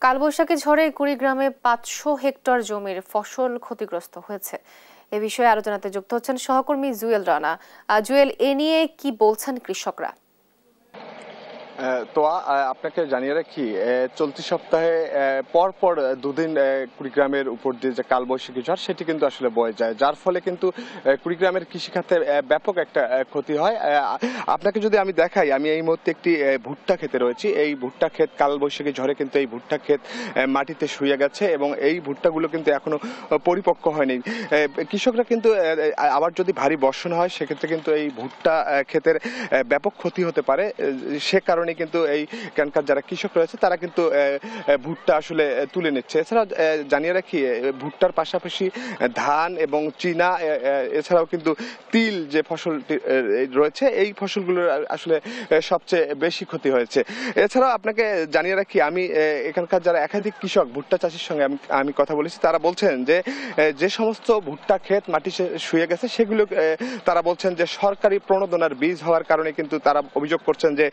কালবৈশাখী ঝড়ে কুড়িগ্রামে ৫০০ হেক্টর জমির ফসল ক্ষতিগ্রস্ত হয়েছে। এ বিষয়ে আলোচনাতে যুক্ত হচ্ছেন সহকর্মী জুয়েল রানা। জুয়েল, এ নিয়ে কি বলছেন কৃষকরা? তো আপনাকে জানিয়ে রাখি, চলতি সপ্তাহে পরপর দুদিন কুড়িগ্রামের উপর দিয়ে যে কালবৈশাখী ঝড় সেটি কিন্তু আসলে বয়ে যায়, যার ফলে কিন্তু কুড়িগ্রামের কৃষিখাতের ব্যাপক একটা ক্ষতি হয়। আপনাকে যদি আমি দেখাই, আমি এই মুহূর্তে একটি ভুট্টা ক্ষেতে রয়েছি। এই ভুট্টা ক্ষেত কালবৈশাখী ঝড়ে কিন্তু এই ভুট্টা ক্ষেত মাটিতে শুয়ে গেছে এবং এই ভুট্টাগুলো কিন্তু এখনো পরিপক্ক হয়নি। কৃষকরা কিন্তু আবার যদি ভারী বর্ষণ হয় সেক্ষেত্রে কিন্তু এই ভুট্টা ক্ষেতের ব্যাপক ক্ষতি হতে পারে। সে কারণে কিন্তু এইখানকার যারা কৃষক রয়েছে তারা কিন্তু ভুট্টা আসলে তুলে নিচ্ছে। এছাড়া জানিয়ে রাখি, ভুট্টার পাশাপাশি ধান এবং চীনা, এছাড়াও কিন্তু তিল যে ফসলটি রয়েছে এই ফসলগুলোর আসলে সবচেয়ে বেশি ক্ষতি হয়েছে। এছাড়াও আপনাকে জানিয়ে রাখি, আমি এখানকার যারা একাধিক কৃষক ভুট্টা চাষির সঙ্গে আমি কথা বলেছি, তারা বলছেন যে যে সমস্ত ভুট্টা ক্ষেত মাটি শুয়ে গেছে সেগুলো তারা বলছেন যে সরকারি প্রণোদনার বীজ হওয়ার কারণে কিন্তু তারা অভিযোগ করছেন যে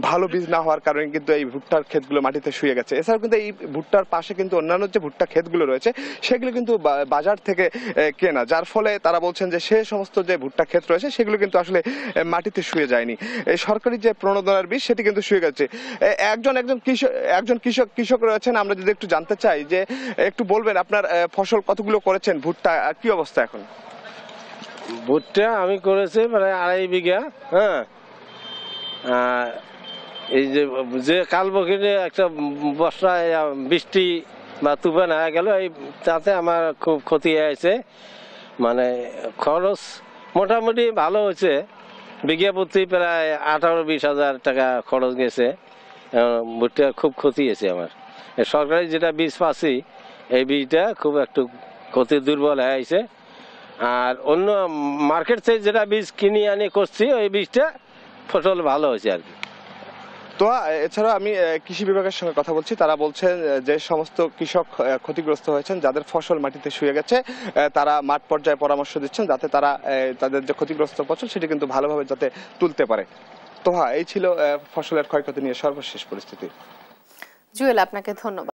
ভালো বীজ না হওয়ার কারণে কিন্তু এই ভুট্টার ক্ষেতগুলো মাটিতে শুয়ে গেছে। এছাড়াও কিন্তু এই ভুট্টার পাশে কিন্তু অন্যান্য যে ভুট্টা ক্ষেতগুলো রয়েছে সেগুলো কিন্তু বাজার থেকে কেনা, যার ফলে তারা বলছেন যে সে সমস্ত যে ভুট্টা ক্ষেত রয়েছে সেগুলো কিন্তু আসলে মাটিতে শুয়ে যায়নি। এই সরকারি যে প্রণোদনার বীজ সেটি কিন্তু শুয়ে গেছে। একজন কৃষক রয়েছেন, আমরা যদি একটু জানতে চাই যে একটু বলবেন আপনার ফসল কতগুলো করেছেন, ভুট্টা কি অবস্থা এখন? ভুট্টা আমি করেছি প্রায় 2.5 বিঘা। হ্যাঁ, এই যে কালবৈশাখী একটা বর্ষায় বৃষ্টি বা তুফান হয়ে গেল, এই তাতে আমার খুব ক্ষতি হয়েছে। মানে খরচ মোটামুটি ভালো হয়েছে, বিঘা প্রতি প্রায় 18-20 হাজার টাকা খরচ গেছে। ভুট্টা খুব ক্ষতি হয়েছে আমার। সরকারি যেটা বীজ পাচ্ছি এই বীজটা খুব একটু ক্ষতি দুর্বল হয়েছে। আর অন্য মার্কেট থেকে যেটা বীজ কিনে আনি করছি ওই বীজটা ফসল ভালো হয়েছে আর কি। তো এছাড়া আমি কৃষি বিভাগের সঙ্গে কথা বলছি, তারা বলছেন যে সমস্ত কৃষক ক্ষতিগ্রস্ত হয়েছেন, যাদের ফসল মাটিতে শুয়ে গেছে, তারা মাঠ পর্যায়ে পরামর্শ দিচ্ছেন যাতে তারা তাদের যে ক্ষতিগ্রস্ত ফসল সেটি কিন্তু ভালোভাবে যাতে তুলতে পারে। তো এই ছিল ফসলের ক্ষয়ক্ষতি নিয়ে সর্বশেষ পরিস্থিতি। জুয়েল, আপনাকে ধন্যবাদ।